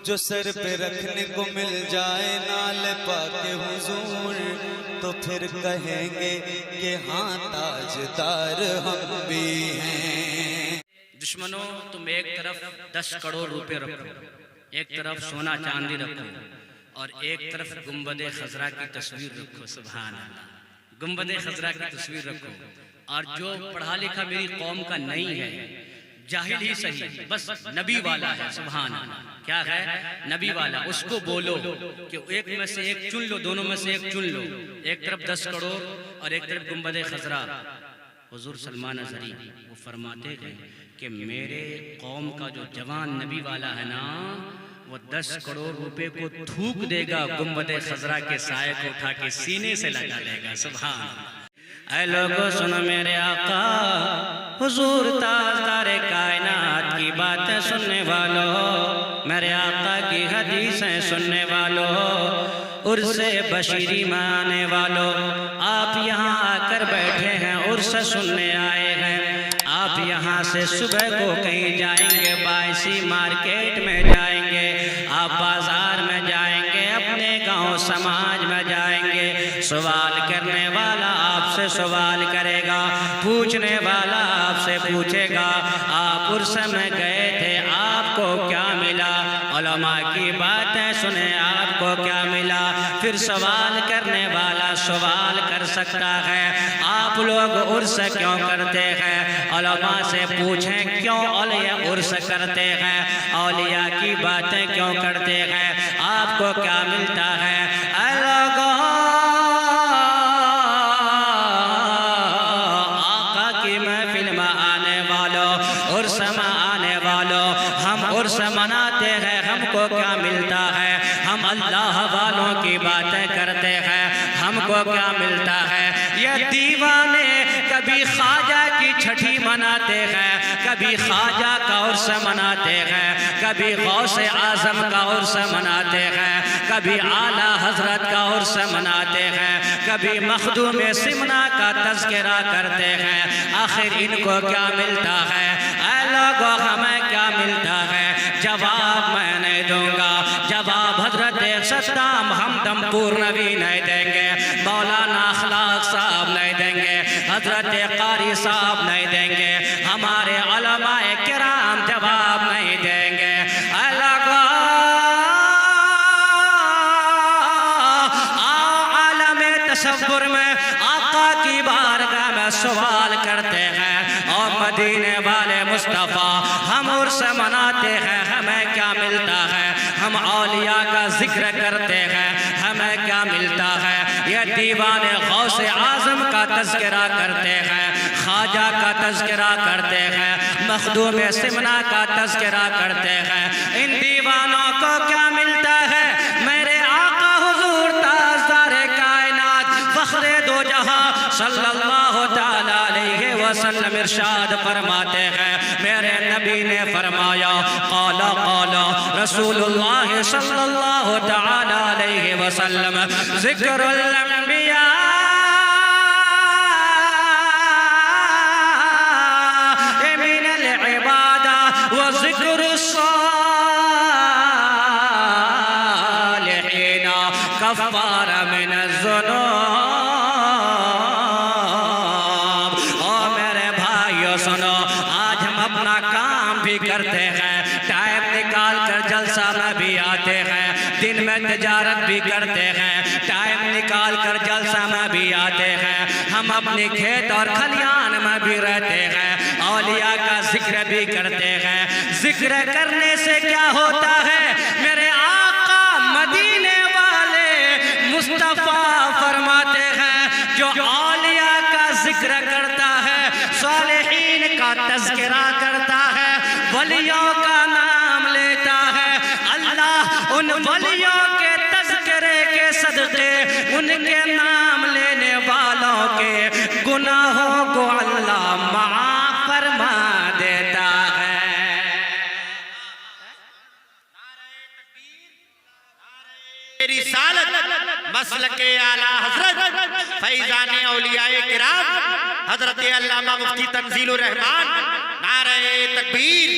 जो सर पे रखने को मिल जाए नाल पाके हुजूर, तो फिर कहेंगे कि हाँ ताजदार हम भी हैं। दुश्मनों, तुम एक तरफ 10 करोड़ रुपए रखो, एक तरफ सोना चांदी रखो और एक तरफ गुंबदे खजरा की तस्वीर रखो। सुभान अल्लाह, गुंबदे खजरा की तस्वीर रखो। और जो पढ़ा लिखा मेरी कौम का नहीं है, जाहिल ही सही, बस नबी वाला है। सुभान अल्लाह, क्या है? नबी वाला। उसको बोलो कि एक में से एक चुन लो, दोनों में से एक चुन लो। एक तरफ 10 करोड़ और एक तरफ गुंबदे खजरा। हुजूर सलमान अज़हरी वो फरमाते हैं कि मेरे कौम का जो जवान नबी वाला है ना, वो 10 करोड़ रुपए को थूक देगा, गुंबदे खजरा के साए को उठा के सीने से लगा देगा। सुभान अल्लाह। ऐ लोगों सुनो मेरे आका हुजूर ताजदारे कायनात की बातें सुनने वालों, मेरे आका की हदीसें सुनने वालों, उर्से बशीरी में आने वालों, आप यहाँ आकर बैठे हैं, उर्स सुनने आए हैं। आप यहाँ से सुबह को कहीं जाएंगे, बायसी मार्केट में जाएंगे, आप बाजार में जाएंगे, अपने गांव समाज में जाएंगे। सवाल करने वाला आपसे सवाल करेगा, पूछने वाला आपसे पूछेगा आप उर्स में गए थे, आपको क्या मिला? उलमा की बातें सुने, आपको क्या मिला? फिर सवाल करने वाला सवाल कर सकता है, आप लोग उर्स क्यों करते हैं? उलमा से पूछें क्यों औलिया उर्स करते हैं, औलिया की बातें क्यों करते हैं, आपको क्या मिलता है? आका की महफिल में आने वालों, उर्स में आने वालों, हम उर्स मनाते हैं, हमको क्या मिलता है? हम अल्लाह वालों की बातें करते हैं, हमको क्या मिलता है? ये दीवाने कभी ख्वाजा की छठी मनाते हैं, कभी ख्वाजा का उर्स मनाते हैं, कभी गौसे आजम का उर्स मनाते हैं, कभी आला हजरत का उर्स मनाते हैं, कभी मखदूम सिमना का तज़किरा करते हैं। आखिर इनको क्या मिलता है? ऐ लोगों, हमें क्या मिलता है? जवाब मैं नहीं दूंगा, जवाब हजरत सद्दाम हमदमपुर नबी नहीं देंगे, मौलाना अखलाक साहब नहीं देंगे, हजरत कारी साहब नहीं देंगे, हमारे उलमाए किराम जवाब नहीं देंगे। आलम तसव्वुर में आका की बारगाह में सवाल करते हैं, और मदीने वाले मुस्तफ़ा हम उर्स मनाते हैं, हमें क्या मिलता है? हम औलिया का जिक्र करते हैं, हमें क्या मिलता है? ये दीवाने गौसे आजम का तज़किरा करते हैं, ख्वाजा का तज़किरा करते हैं, मखदूम सिमना का तज़किरा करते हैं, इन दीवानों को क्या मिलता है? मेरे आका हुजूर ताजदारे कायनात फख्रे दो जहां सल्लल्लाहु तआला अलैहि वसल्लम इरशाद फरमाते हैं, मेरे नबी ने फरमाया, क़ाला क़ाला रसूलुल्लाह सल्लल्लाहु तआला अलैहि वसल्लम, ज़िक्रुल अंबिया मिनल इबादा व ज़िक्रुस सालिहीना कफ़ारा मिनज़ ज़ुनूब। ओ मेरे भाइयों सुनो, आज हम अपना काम भी करते हैं, टाइम निकाल कर जलसा में भी आते हैं, दिन में तिजारत भी करते हैं, टाइम निकाल कर जलसा में भी आते हैं, हम अपने खेत और खलियान में भी रहते हैं, औलिया का जिक्र भी करते हैं। जिक्र करने से क्या होता है? मेरे आका मदीने वाले मुस्तफा फरमाते हैं, जो औलिया का जिक्र करता है, सालिहीन का तज़किरा करता है, वलियों का नाम लेता है, अल्लाह उन वलियों के तज़किरे के सदक़े, उनके नाम लेने वालों के गुनाहों को अल्लाह माफ़ फरमा देता है। रिसालत मसलके आला हजरत फैज़ाने औलियाए किराम हजरत अल्लामा मुफ्ती तंजीलुर रहमान, नारे तकबीर।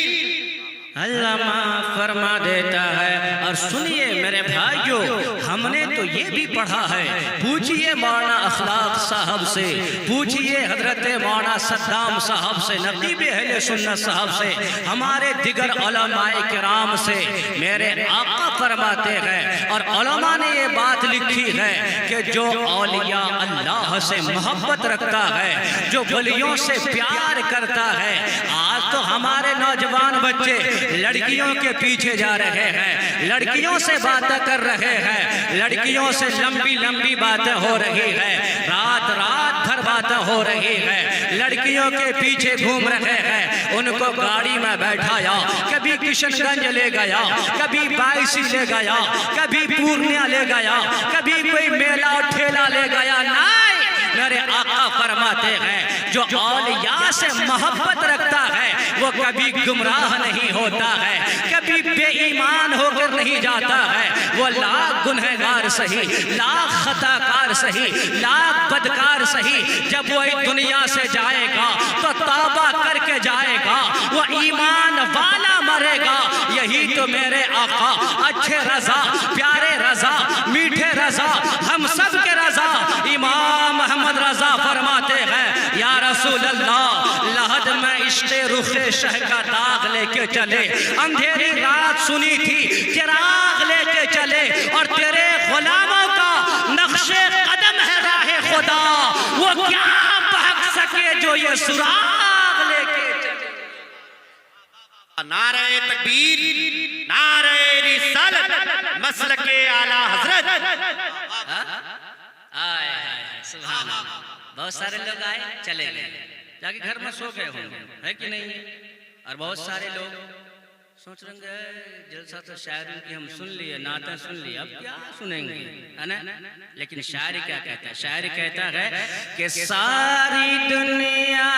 अल्लाह माफ़ फरमा देता है, और सुनिए मेरे भाइयों, हमने तो ये भी पढ़ा है, पूछिए मौलाना अखलाक साहब से, पूछिए हजरत मौलाना सद्दाम साहब से, नकीब अहले सुन्नत साहब से, हमारे दिगर उलमाए किराम से। मेरे आका फरमाते हैं और उलमा ने ये बात लिखी है कि जो औलिया अल्लाह से मोहब्बत रखता है, जो वलियों से प्यार करता है। आज तो हमारे नौजवान बच्चे लड़कियों के पीछे जा रहे हैं, लड़कियों से बातें कर रहे हैं, लड़कियों से लंबी लंबी बातें हो रही है, रात रात भर बातें हो रही है, लड़कियों के पीछे घूम रहे हैं। उनको गाड़ी में बैठाया, कभी किशनगंज ले गया, कभी बाइसी ले गया, कभी पूर्णिया ले गया, कभी कोई मेला और ठेला ले गया। नहीं, मेरे आका फरमाते हैं जो औलिया से मोहब्बत रखता है वो कभी गुमराह नहीं होता है, कभी बेईमान होकर नहीं जाता है। वो लाख गुनहगार सही, लाख खताकार सही, लाख बदकार सही, जब वो इस दुनिया से जाएगा तो तौबा करके जाएगा, वो ईमान वाला मरेगा। यही तो मेरे आका अच्छे रजा, प्यारे रजा, मीठे रजा, हम सब के रजा इमाम मोहम्मद रजा फरमाते हैं, या रसूल अल्लाह लहद में इश्क़े रुखे शह का दाग लेके चले, अंधेरी रात सुनी थी चिराग लेके चले, और तेरे गुलामों का नक्शे कदम है राहे खुदा, वो क्या बहक सके जो ये सुराग लेके चले। नारे तकबीर, नारे रिसालत, मसलके आला हजरत। आए सुभान अल्लाह। बहुत सारे लोग आए चले गए, जाके घर में सो गए होंगे, है कि नहीं? और बहुत सारे लोग सोच रहे हैं जलसा तो शायरी की हम सुन लिए, नातें सुन लिए, अब क्या सुनेंगे, है ना? लेकिन शायरी क्या कहता है? शायरी कहता है कि सारी दुनिया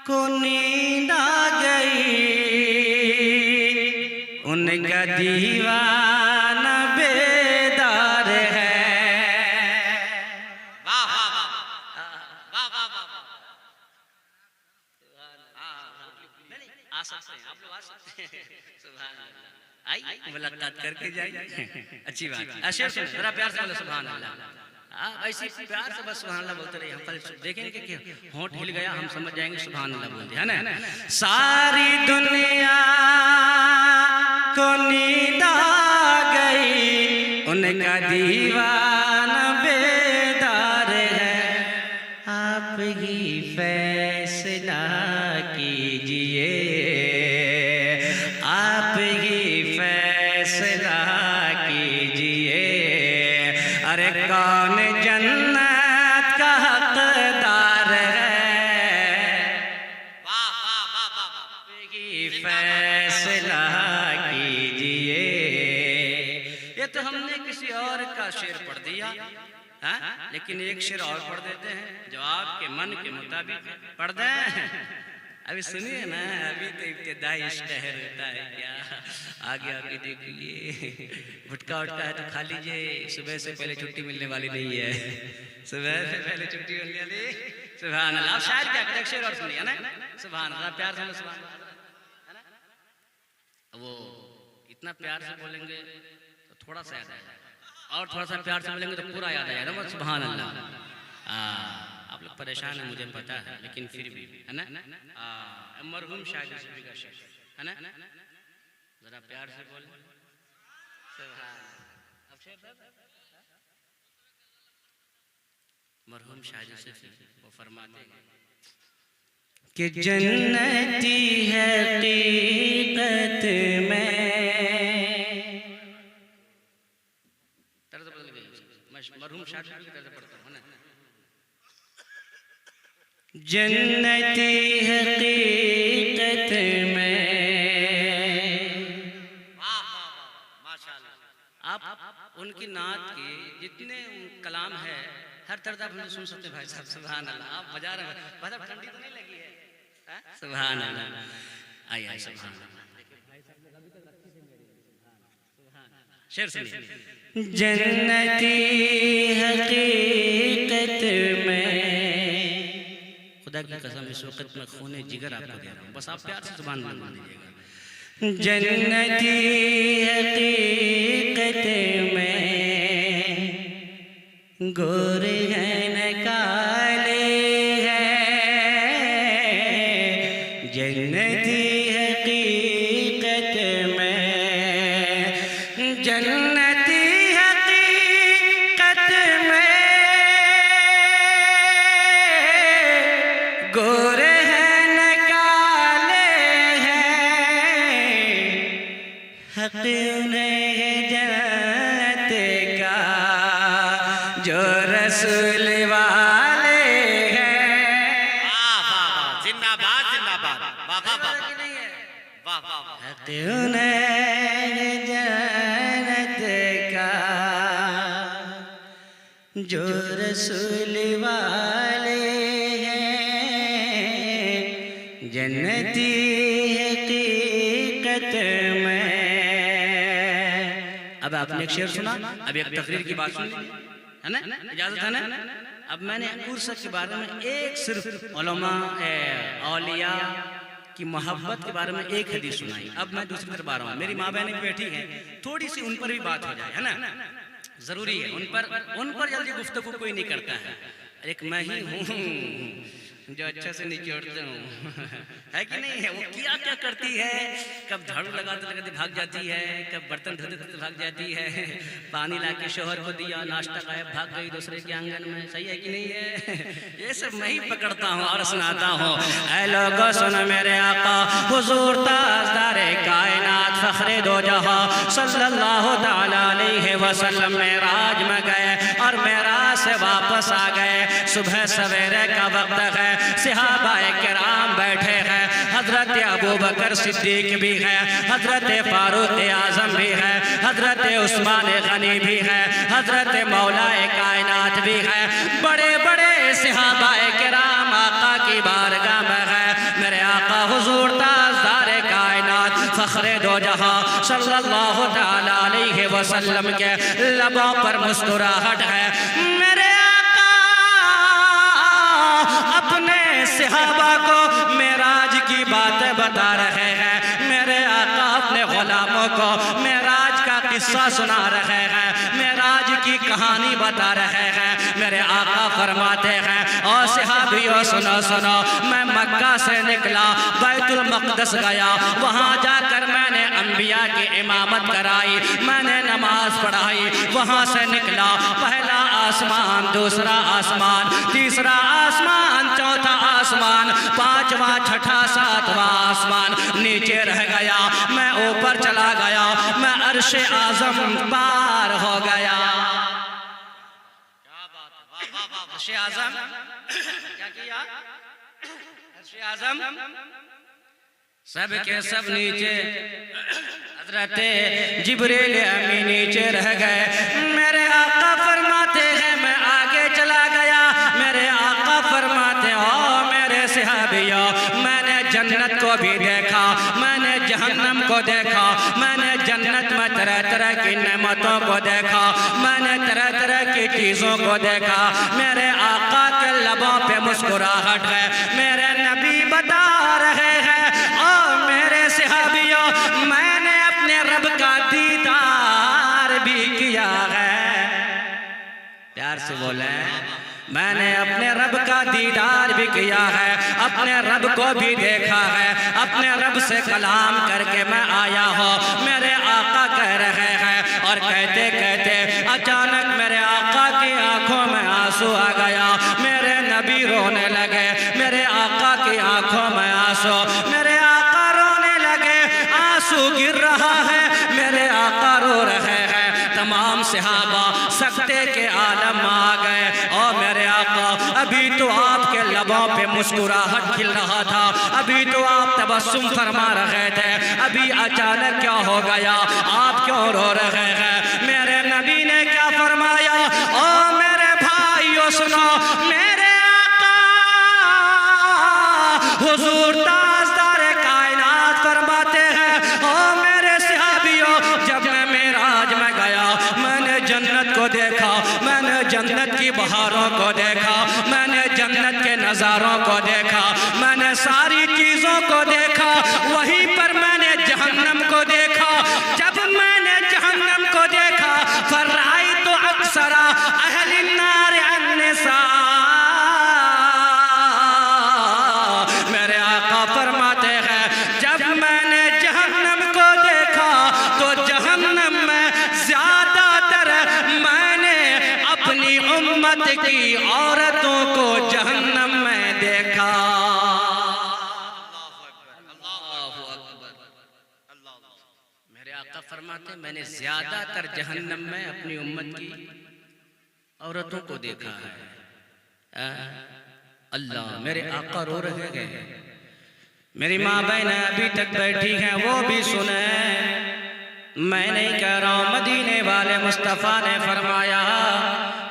को नींद आ गई, उनका दीवाना बेदार है। आ सकते हैं आप लोग, आ सकते हैं। सुभान अल्लाह। आई मुलाकात करके जाइए, अच्छी बात है। शेर सुन, जरा प्यार से बोलो सुभान अल्लाह। ऐसी प्यार से बस सुभान अल्लाह बोलते रहिए, हम कल देखेंगे कि होंठ हिल गया, हम समझ जाएंगे सुभान अल्लाह बोलते हैं ना। सारी दुनिया को नींद आ गई, उनका दीवाना बेदार है, आप ही फैसला कीजिए, आप ही फैसला कीजिए, अरे कौन जन्नत का हकदार है, आप ही फैसला कीजिए। ये तो हमने किसी और का शेर पढ़ दिया, हाँ? लेकिन एक शेर और पढ़ देते हैं जो आपके मन के मुताबिक पढ़ दें। अभी सुनिए ना, अभी तो इब्तिदाई शहर होता है क्या, आगे आगे देखिए। गुटखा उटका है तो खा लीजिए, सुबह से पहले छुट्टी मिलने वाली नहीं है, सुबह से पहले छुट्टी मिलने वाली। सुभान अल्लाह। आप शायद क्या कहते, शेर और सुनिए ना, सुभान अल्लाह, प्यार से सुभान अल्लाह। वो इतना प्यार से बोलेंगे तो थोड़ा सा याद आएगा, और थोड़ा सा प्यार से बोलेंगे तो पूरा याद आएगा ना, सुभान अल्लाह। आप लोग परेशान हैं मुझे पता है, लेकिन फिर भी है ना, मरहूम शायद सूफी का शेर है ना, जरा प्यार से बोले मरहूम शायद सूफी वो फरमाते हैं कि जन्नती हकीकत में, तर्ज बदल गई, मरहूम शायद सूफी की तर्ज पढ़ता हूं ना, जन्नती हकीकत में। आप उनकी नात के जितने कलाम है हर तरह आप सुन सकते हैं भाई साहब। सुभान अल्लाह। आप बजा रहे हैं, मतलब ठंडी तो नहीं लगी है? सुभान अल्लाह। आइए सुभान अल्लाह। शेर सुनिए। जन्नती हकीकत में, खुदा की कसम इस वक्त में खूने जिगर आपको दे रहा हूँ, बस आप प्यार से जुबान बंद लीजिएगा। जन्नती हकीकत में गोरे हैं न काले हैं, जन्नती हकीकत में, जन्नती हकीकत में गोरे हैं न काले हैं, हक उन्हें जन्नत का जो रसूल वाले हैं। वाह वाह वाह, जिंदाबाद जिंदाबाद, वाह वाह वाह वाह वाह वाह। हक उन्हें जन्नत का जो रसूल वाले हैं, जन्नती हकीकत में। अब आपने एक शेर सुना, अब एक तकरीर की बात सुनी, है ना, इजाजत है ना। अब मैंने उर्स के बारे में एक सिर्फ उलमा औलिया की मोहब्बत के बारे में एक हदीस सुनाई। अब मैं दूसरी तरफ आ रहा हूँ, मेरी माँ बहनें भी बैठी हैं, थोड़ी सी उन पर भी बात हो जाए, है ना, जरूरी है। उन पर जल्दी गुफ्तगू कोई नहीं करता है। एक मैं ही हूँ जो अच्छा से निचोड़ता हूँ, है कि नहीं है। वो क्या क्या करती है, कब झाड़ू लगाते लगाते भाग जाती है, कब बर्तन धोते धोते भाग जाती है, पानी लाके शोहर को दिया, नाश्ता खाया, भाग गई दूसरे के आंगन में। सही है कि नहीं है। ये सब मैं ही पकड़ता हूँ और सुनाता हूँ। ऐ लोगो सुनो मेरे आका हुजूर ताजदारे कायनात फखरे दो जहां सल्लल्लाहु तआला अलैहि वसल्लम मेराज में गए और मेराज से वापस आ गए। सुबह सवेरे का वक्त है, सहाबाए किराम बैठे हैं, हजरत अबू बकर सिद्दीक भी है, हजरत फारूक आजम भी है, हजरत उस्मान गनी भी है, हजरत मौलाए कायनात भी है। बड़े बड़े सहाबाए किराम आका की बारगाह में है। मेरे आका हुजूर ताजदारे कायनात फखरे दो जहां सल्लल्लाहु तआला अलैहि वसल्लम के लबों पर मुस्कुराहट है। मेरे अपने सहाबा को मेराज की बातें बता रहे हैं। मेरे आका अपने गुलामों को मेराज का किस्सा सुना रहे हैं, मेराज की कहानी बता रहे हैं। मेरे आका फरमाते हैं, और सहाबियों सुनो सुनो, मैं मक्का से निकला, बैतुल मक़दस गया, वहाँ जाकर मैंने अंबिया की इमामत कराई, मैंने नमाज पढ़ाई। वहाँ से निकला, पहला आसमान, दूसरा आसमान, तीसरा आसमान, चौथा आसमान, पांचवा, छठा, सातवां आसमान, नीचे रह गया। मैं ऊपर चला गया, मैं अर्शे आजम पार हो गया। क्या बात है, वाह वाह वाह। अर्शे आजम क्या किया, अर्शे आजम सब के सब नीचे, हजरत जिब्रील अमीन नीचे रह गए। मेरे आका फरमाते हैं मैं आगे चला गया। मेरे आका फरमाते हो मेरे सहाबियों, मैंने जन्नत को भी देखा, मैंने जहन्नम को देखा, मैंने जन्नत में तरह तरह की नेमतों को देखा, मैंने तरह तरह की चीज़ों को देखा। मेरे आका के लबों पे मुस्कुराहट है। मेरे नबी बता रहे हैं, और मेरे सहाबियों, मैंने अपने रब का दीदार भी किया है। प्यार से बोले, मैंने अपने रब का दीदार भी किया है, अपने रब को भी देखा है, अपने रब से कलाम करके मैं आया हूँ। मेरे आका कह रहे हैं, और कहते कहते अचानक मेरे आका की आंखों में आंसू आ गया। मेरे नबी रोने लगे, मेरे आका की आंखों में आंसू, मेरे आका रोने लगे, आंसू गिर रहा है, मेरे आका रो रहे हैं। तमाम सहाबा सकते के आलम आ गए। और मेरे आका, अभी तो आपके लबों पे मुस्कुराहट खिल रहा था, अभी तो आप तबस्सुम फरमा रहे थे, अभी अचानक क्या हो गया, आप क्यों रो रहे हैं। मेरे नबी ने क्या फरमाया, ओ मेरे भाइयों सुनो, मेरे आका हुजूर ताजदारे कायनात फरमाते हैं, ओ मेरे सहाबियों, जब मैं मेराज में गया, मैंने जन्नत को देखा, मैंने जन्नत की बहारों को देखा, मैंने जन्नत के नज़ारों को देखा, मैंने सारी चीज़ों को देखा। वहीं पर मैंने जहन्नम की औरतों को जहन्नम में देखा। मेरे आका फरमाते मैंने ज्यादातर जहन्नम में अपनी उम्मत की औरतों को देखा है। अल्लाह, मेरे आका रो रहे हैं। मेरी माँ बहनें अभी तक बैठी हैं, वो भी सुने। मैं नहीं कह रहा हूं, मदीने वाले मुस्तफ़ा ने फरमाया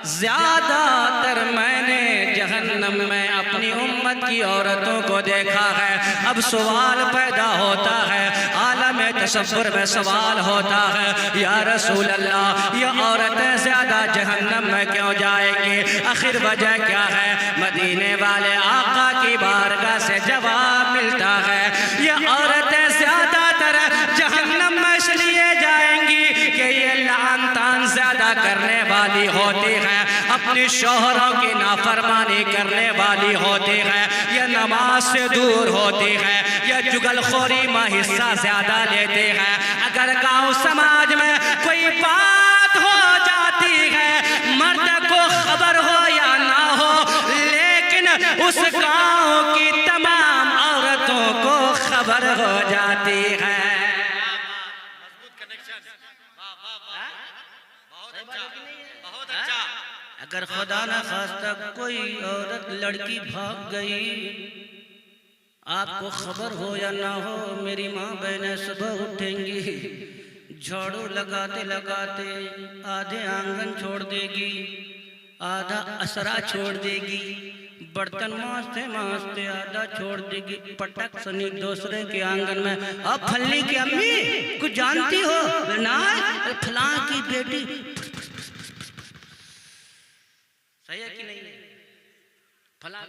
ज्यादातर मैंने जहन्नम में अपनी उम्मत की औरतों को देखा है। अब सवाल पैदा होता है, आलम तसव्वुर में सवाल होता है, या रसूल अल्लाह, ये औरतें ज्यादा जहन्नम में क्यों जाएंगी? आखिर वजह क्या है? मदीने वाले आका की बारगाह से जवाब मिलता है, ये औरतें ज्यादातर जहन्नम में इसलिए जाएंगी कि ये लान-तान ज्यादा करने वाली होती है, अपने शौहरों की नाफरमानी करने वाली होती है, ये नमाज से दूर होती है, ये जुगलखोरी में हिस्सा ज्यादा लेती है। अगर गांव समाज में कोई बात हो जाती है, मर्द को खबर हो या ना हो, लेकिन उस गांव की तमाम औरतों को खबर हो जाती है। अगर खुदा न खास्ता कोई औरत लड़की भाग गई, आपको खबर हो या ना हो, मेरी माँ बहनें सुबह उठेंगी, झाड़ू लगाते लगाते आधे आंगन छोड़ देगी, आधा असरा छोड़ देगी, बर्तन मांजते मांजते आधा छोड़ देगी, पटक सनी दूसरे के आंगन में, अब फलनी की अम्मी कुछ जानती हो ना, फलां की बेटी। सही है कि नहीं? फला,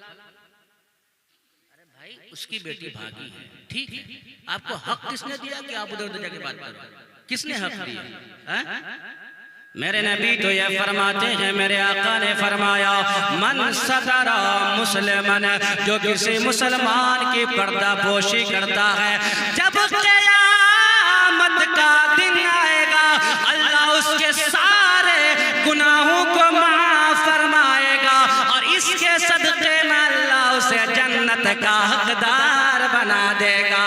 अरे भाई उसकी बेटी भागी है, ठीक है, आपको हक किसने दिया कि आप उधर उधर जाके बात करो? किसने हक दिया है? मेरे नबी तो ये फरमाते हैं, मेरे आका ने फरमाया, मन सतरा मुसलमान, जो किसी मुसलमान की पर्दा पोशी करता है, जब क़यामत का दिन आएगा, अल्लाह उसके सारे गुनाहों को माफ फरमाएगा और इसके सदक़े में अल्लाह उसे जन्नत का हकदार बना देगा।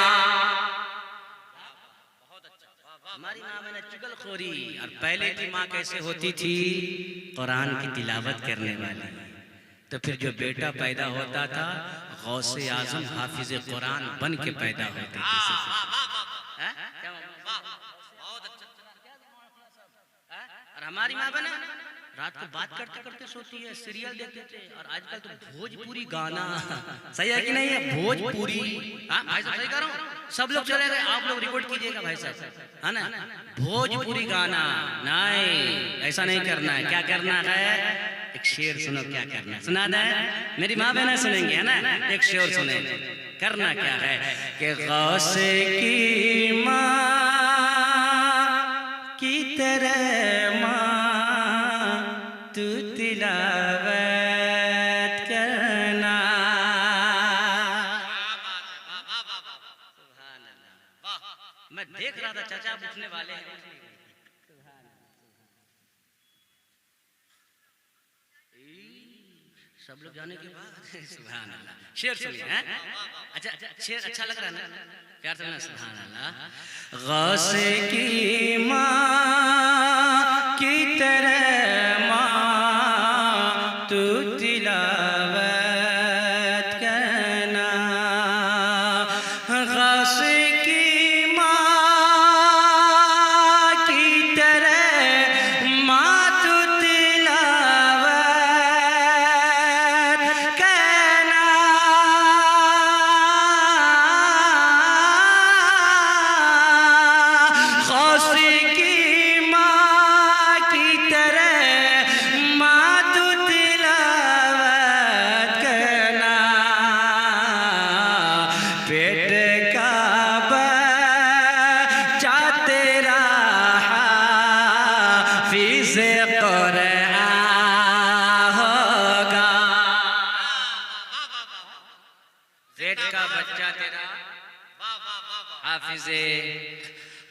हमारी माँ में चुगलखोरी, और पहले की माँ कैसे होती थी? कुरान की तिलावत करने वाली। तो फिर जो बेटा पैदा होता था, गौसे आजम हाफिज कुरान बन के पैदा होते थे। और हमारी माँ बना रात को बात करते करते सोती है, सीरियल देखते थे, और आजकल तो भोजपुरी गाना। सही है कि नहीं है? भोजपुरी, हाँ भाई साहब सही कह रहा हूँ, सब लोग चले गए, आप लोग रिकॉर्ड कीजिएगा भाई साहब, है ना? भोजपुरी गाना नहीं, ऐसा नहीं करना है। क्या करना है? एक शेर सुनो, क्या करना है सुना दे, मेरी माँ बहना सुनेंगे, है ना? एक शेर सुने, करना क्या है कि गौसे की माँ की तरह माँ तू तिलावत करना। मैं देख रहा था चाचा आप उठने वाले हैं, सब लोग जाने के बाद सुभान अल्लाह। शेर सुनिए, हैं? अच्छा शेर अच्छा लग रहा है ना? प्यार से ना, सुभान अल्लाह। गौसे की माँ की तरह माँ तू तिलावत करना, गौसे की माँ की तरह माँ तू तिलावत करना। गौसे की माँ की तरह माँ तू तिलावत करना, पेट का बच्चा तेरा हाफिज़ कुरान होगा। पेट का बच्चा तेरा हाफिज़े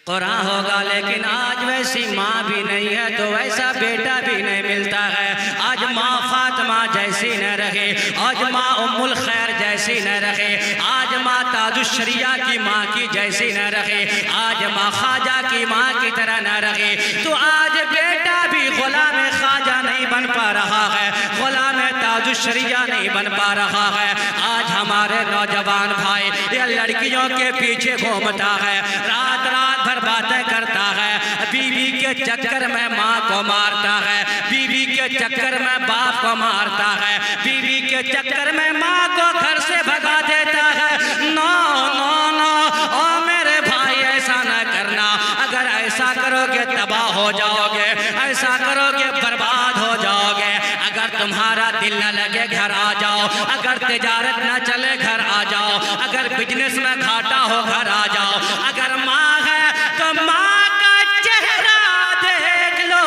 कुरान होगा, लेकिन आज वैसी माँ भी नहीं है, तो वैसा बेटा भी नहीं मिलता है। आज माँ फात फातिमा जैसी न रहे, आज माँ उम्मुल खैर जैसी न रहे, आज माँ ताजुश्शरिया की माँ की जैसी न रहे, आज माँ ख्वाजा की माँ की तरह न रहे, तो आज बेटा भी गुलाम ख्वाजा नहीं बन पा रहा है, गुलाम ताजुश्शरिया नहीं बन पा रहा है। आज हमारे नौजवान भाई ये लड़कियों के पीछे घूमता है, रात रात भर बातें करता है, बीवी के चक्कर में माँ को मारता है, बीवी के चक्कर में बाप को मारता है, बीवी के चक्कर में माँ को घर से भगा देता है। नो नो नो ओ मेरे भाई, ऐसा न करना। अगर ऐसा करोगे तबाह हो जाओगे, ऐसा करोगे बर्बाद हो जाओगे। अगर तुम्हारा दिल न लगे घर आ जाओ, अगर तिजारत न चले घर आ जाओ, अगर बिजनेस में घाटा हो घर आ जाओ। अगर माँ है तो माँ का चेहरा देख लो,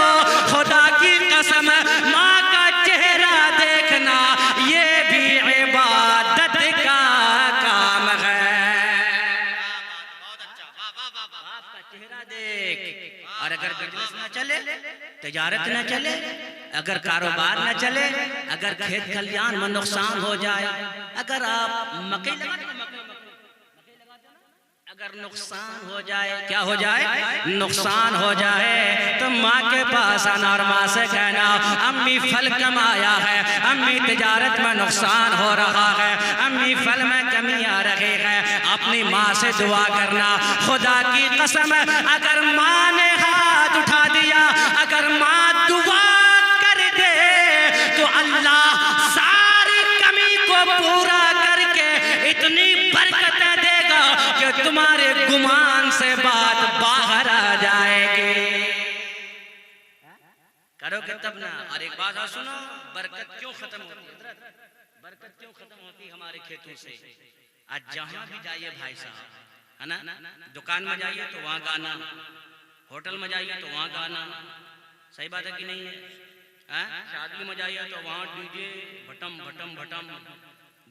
खुदा की कसम माँ का चेहरा देखना ये भी इबादत का काम है। बाप का चेहरा देख। और अगर बिजनेस न चले, तिजारत न चले, अगर कारोबार न चले, अगर खेत खलियान में नुकसान हो जाए, अगर आप मकई लगा दो, अगर नुकसान हो जाए, क्या हो जाए, नुकसान हो जाए, तो माँ के पास आना और माँ से कहना अम्मी फल कमाया है, अम्मी तिजारत में नुकसान हो रहा है, अम्मी फल में कमी आ रही है। अपनी माँ से दुआ करना। खुदा की कसम अगर माँ ने हाथ उठा दिया, अगर माँ दुआ कर दे तो अल्लाह सारी कमी को पूरा करके इतनी बरकतें देगा कि तुम्हारे गुमान से बात बाहर आ जाएगी। करोगे तब ना। और एक बात और सुनो, बरकत क्यों खत्म होती है? बरकत क्यों खत्म होती हमारे खेतों से? आज जहां भी जाइए भाई साहब, है ना, दुकान में जाइए तो वहां गाना, होटल में जाइए तो वहां गाना, सही बात है कि नहीं है? शादी में जाइए तो वहां डीजे भटम भटम भटम,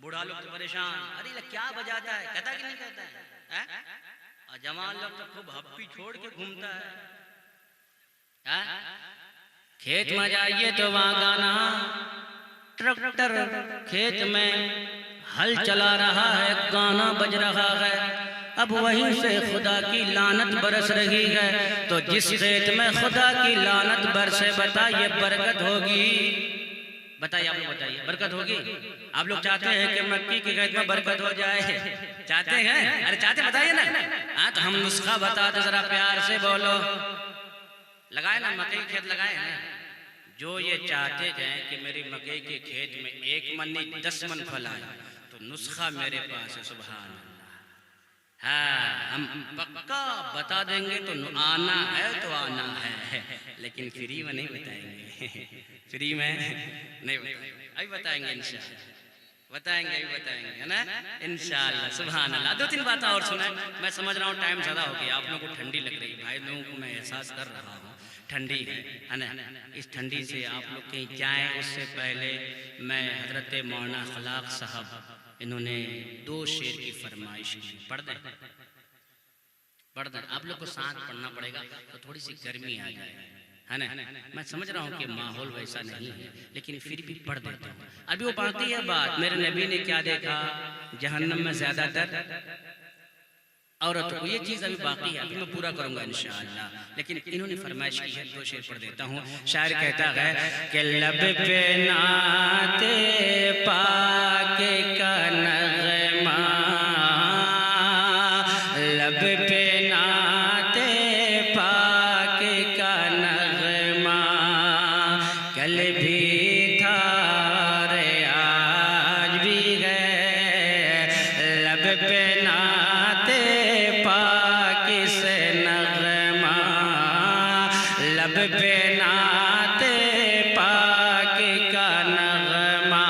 बूढ़ा लोग तो परेशान, अरे क्या बजाता है, कहता कि नहीं कहता है? और जवान लोग तो खूब हप्पी छोड़ के घूमता है। खेत में जाइए तो वहां गाना, ट्रैक्टर खेत में हल चला रहा है, गाना बज रहा है। अब वहीं से खुदा की लानत बरस रही है। तो जिस खेत में खुदा की लानत बरसे, बताइए बरकत होगी? बताइए, आप लोग बताइए, बरकत होगी? आप लोग चाहते हैं कि मक्की के खेत में बरकत हो जाए? चाहते हैं? अरे चाहते बताइए ना। हाँ तो हम नुस्खा बता दो, जरा प्यार से बोलो। लगाए ना, मकई के खेत लगाए हैं। जो ये चाहते हैं कि मेरी मकई के खेत में 1 मन नहीं 10 मन फल आए, तो नुस्खा मेरे पास है। सुभान अल्लाह। हाँ, हम पक्का बता देंगे। तो आना है तो आना है, लेकिन फ्री में नहीं बताएंगे। फ्री में नहीं बताएंगे, अभी बताएंगे इंशाअल्लाह, बताएंगे, अभी बताएंगे, है ना, इंशाअल्लाह। सुभान अल्लाह। 2-3 बातें और सुनाए। मैं समझ रहा हूँ टाइम ज़्यादा हो गया, आप लोगों को ठंडी लग रही है। भाई लोगों को मैं एहसास कर रहा हूँ ठंडी है ना। इस ठंडी से आप लोग कहीं जाएँ उससे पहले मैं हजरत मौलाना खलाक साहब, इन्होंने 2 शेर की फरमाइश की। पढ़ दें? पढ़ दें। आप लोग को साथ पढ़ना पड़ेगा तो थोड़ी सी गर्मी आ जाए, है ना। मैं समझ रहा हूँ कि माहौल वैसा नहीं है, लेकिन फिर भी पढ़ देता हूँ। अभी वो बाकी है बात, मेरे नबी ने क्या देखा? जहन्नम में ज़्यादातर औरतों को। ये चीज़ अभी बाकी है, अभी मैं पूरा करूँगा इंशाअल्लाह। लेकिन इन्होंने फरमाइश की है, 2 शेर पढ़ देता हूँ। शायर कहता है कि लब पे नाते पाके का नगमा, लब पे नाते पाके का नगमा, कल भी था रे आज भी है। लब पे नाते पाकी से नगमा, लब पे नाते पाकी का नगमा,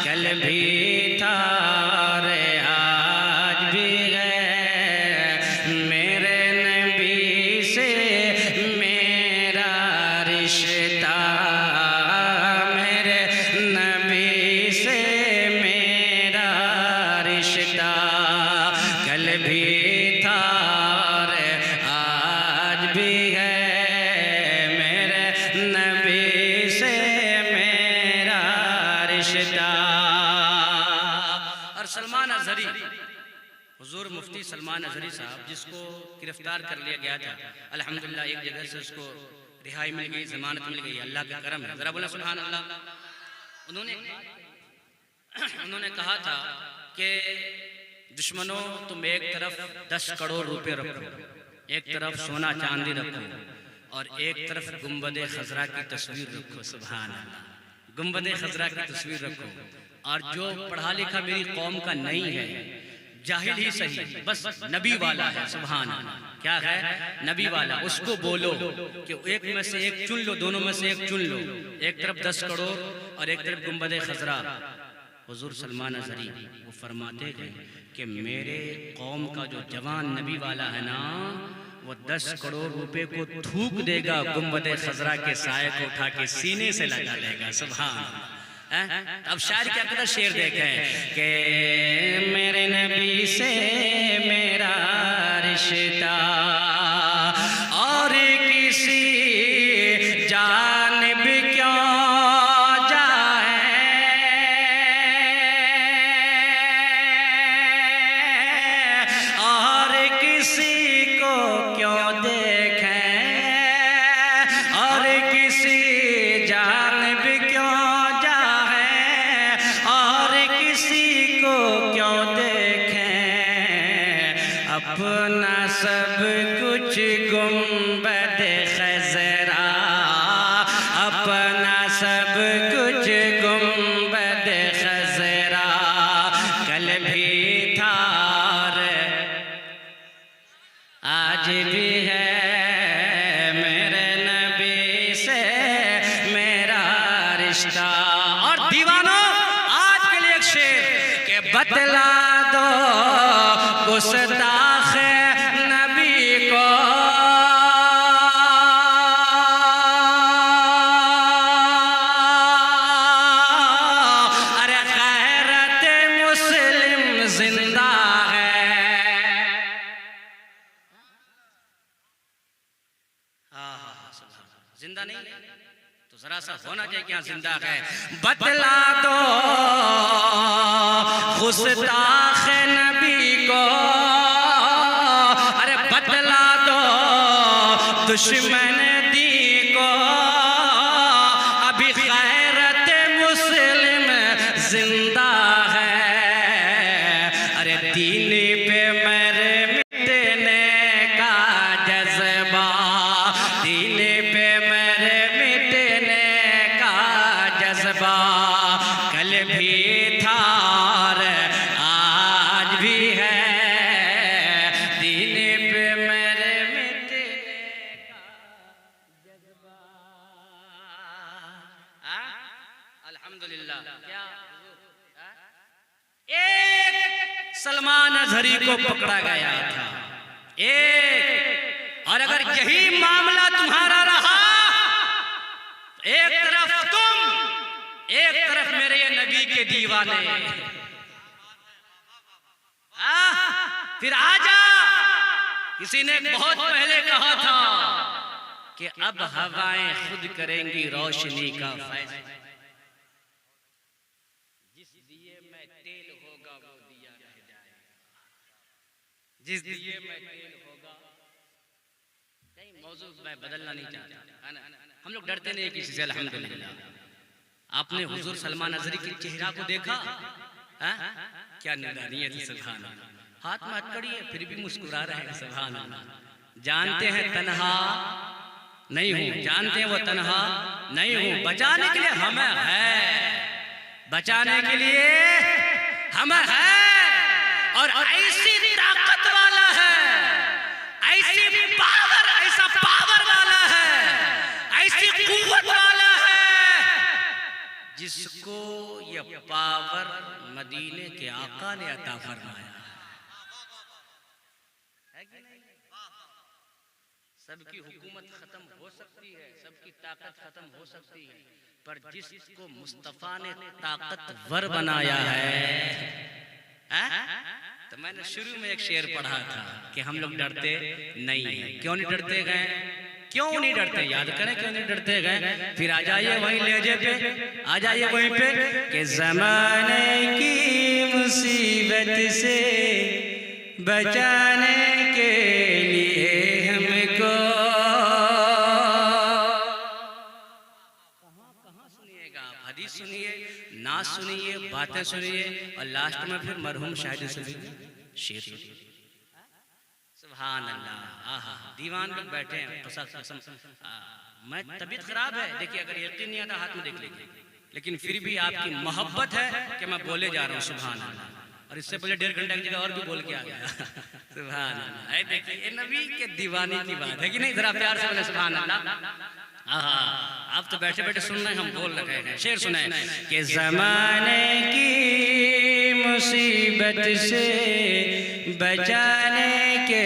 कल भी था रे आज भी है। मेरे नबी से मेरा रिश्ता, मेरे नबी से मेरा रिश्ता, कल भी था रे आज भी है। हुजूर मुफ्ती सलमान अजहरी साहब, जिसको गिरफ्तार कर लिया गया था, अल्हम्दुलिल्लाह एक जगह से उसको रिहाई मिल गई, जमानत मिल गई, अल्लाह का करम है। जरा बोला सुभान अल्लाह। उन्होंने कहा था कि दुश्मनों, तुम एक तरफ 10 करोड़ रुपए रखो, एक तरफ सोना चांदी रखो और एक तरफ गुंबदे खजरा की तस्वीर रखो। सुभान अल्लाह, गुंबदे खजरा की तस्वीर रखो। और जो पढ़ा लिखा मेरी कौम का नहीं है, जाहिल ही सही, बस नबी वाला है। सुभान अल्लाह, क्या है? नबी वाला। उसको बोलो कि एक में से एक चुन लो, दोनों में से एक चुन लो, एक तरफ 10 करोड़ और एक तरफ गुंबदे खजरा। हुजूर सलमान अजहरी वो फरमाते हैं कि मेरे कौम का जो जवान नबी वाला है ना, वो 10 करोड़ रुपए को थूक देगा, गुंबदे खजरा के साए को उठा के सीने से लगा लेगा। सुभान अल्लाह। अब शायर क्या कहता, शेर देखें कि मेरे नबी से मेरा रिश्ता और किसी जानिब क्यों जाए, और किसी को क्यों देखें, और किसी जानिब क्यों क्यों देखें, अपना सब कुछ गुंबदे खजरा, अपना सब कुछ गुंबदे खजरा। कल भी था आज भी है, मेरे नबी से मेरा रिश्ता। और दीवानों, बतला दो गुस्ताख नबी को, अरे गैरत मुस्लिम जिंदा है। जिंदा नहीं तो जरा सा होना चाहिए कि हाँ जिंदा है। बतला दो गुस्ताख नबी को, अरे बतला दो दुश्मन दी को, अभी गैरत मुस्लिम जिंदा है। अरे दीन पे मरे मिटने का जज्बा, दीन पे मरे मिटने का जज्बा। कल भी था आज भी है, दीन पे मेरे मिटने का जज्बा। अल्हम्दुलिल्लाह। क्या एक सलमान अजहरी को पकड़ा गया था, एक, और अगर यही मामला तुम्हारा रहा, एक तरफ तुम, एक तरफ मेरे ये नबी के दीवाने, फिर आजा। किसी ने बहुत पहले कहा था कि अब हवाएं खुद करेंगी रोशनी का फैसला, जिस दिए में तेल होगा वो दिया रह जाएगा, जिस दिए में तेल होगा। कहीं मौजू मैं बदलना नहीं चाहता, हम लोग डरते नहीं किसी से। अल्हम्दुलिल्लाह। आपने हुजूर सलमान अजहरी के चेहरा को देखा, क्या नूरानियत है। सुभान अल्लाह। हाथ में हथकड़ी है फिर भी मुस्कुरा रहे हैं। सुभान अल्लाह। जानते हैं तन्हा नहीं हूं, जानते हैं वो तन्हा नहीं हूं, बचाने के लिए हमें है, बचाने के लिए हमें है। और ऐसी ताकत वाला है, ऐसी पावर, ऐसा पावर वाला है, ऐसी कुव्वत वाला है, जिसको ये पावर मदीने के आका ने अता फरमाया है कि नहीं? सबकी हुकूमत खत्म हो सकती है, सबकी ताकत खत्म हो सकती है, पर जिसको मुस्तफा ने ताकतवर बनाया है। तो मैंने शुरू में एक शेर पढ़ा था कि हम लोग डरते नहीं हैं। क्यों नहीं डरते गए? क्यों नहीं डरते? याद करें क्यों नहीं डरते गए। फिर आ जाइए वहीं लहजे पे, आ जाइए वहीं पे कि ज़माने की मुसीबत से बचाने के लिए हमको। कहाँ सुनिएगा आप, हदीस सुनिए, नाच सुनिए, बातें सुनिए और लास्ट में फिर मरहूम शायरी सुनिए, शेर सुनिए। सुभान अल्लाह। आहा, दीवान लोग बैठे हैं, कसम मैं तबीयत खराब है, देखिए अगर यकीन नहीं आता हाथ में देख लीजिए, लेकिन फिर भी आपकी मोहब्बत है कि मैं बोले जा रहा हूँ सुभान अल्लाह। और इससे पहले 1.5 घंटे की जगह और भी बोल के आ गया सुभान अल्लाह। देखिए ये नबी के दीवाने की बात है कि नहीं, जरा प्यार से बोले सुभान अल्लाह। आहा, आप तो बैठे बैठे सुन रहे हैं, हम बोल रहे हैं। शेर सुने कि ज़माने की मुसीबत से बचाने के